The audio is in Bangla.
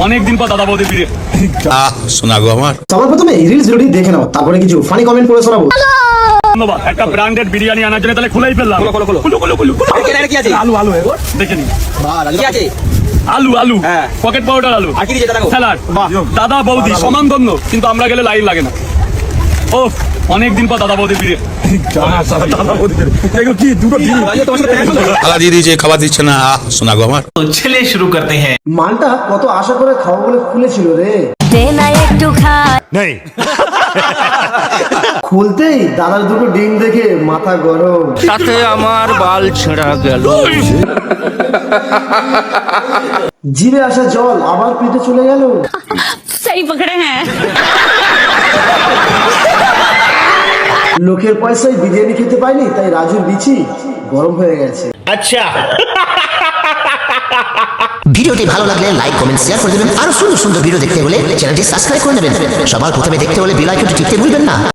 অনেকদিন পর দাদা বৌদি ফিরে। শোনা গো আমার। সবার প্রথমে এই রিলস ভিডিওটি দেখে নাও, তারপরে কিছু ফানি কমেন্ট করে শোনাবো। ধন্যবাদ। একটা ব্র্যান্ডেড বিরিয়ানি আনার জন্য তাহলে খুলেই ফেললাম। কি আছে? আলু আলু দেখে নি। কি আছে? আলু আলু হ্যাঁ। পকেট পাউডার আলু আর কি দিয়েছে দেখো? স্যালাড। দাদা বৌদি সমান ধন্য, কিন্তু আমরা গেলে লাইন লাগে না। ও অনেকদিন পর দাদা বৌদি ফিরে। খালা দিয়ে দিয়েছে, খাবার দিচ্ছে না। শোনা গো আমার। तो चलिए शुरू करते हैं। মালটা কত আশা করে খাওয়া বলে খুলেছিল রে, একটু খা খুলতেই দাদার দুটো ডিম দেখে মাথা গরম। সাথে আমার বাল ছেঁড়া গেল। জিভে আসা জল আবার পেটে চলে গেল। সহি পকড়ে হ্যাঁ। লোকের পয়সায় বিরিয়ানি খেতে পাইনি, তাই রাজুর বিচি গরম হয়ে গেছে। ভিডিওটি ভালো লাগলে লাইক কমেন্ট শেয়ার করে দেবেন। আরো সুন্দর সুন্দর ভিডিও দেখতে হলে চ্যানেলটি সাবস্ক্রাইব করে নেবেন। সবার প্রথমে দেখতে হলে বেল আইকনটি টিপতে ভুলবেন না।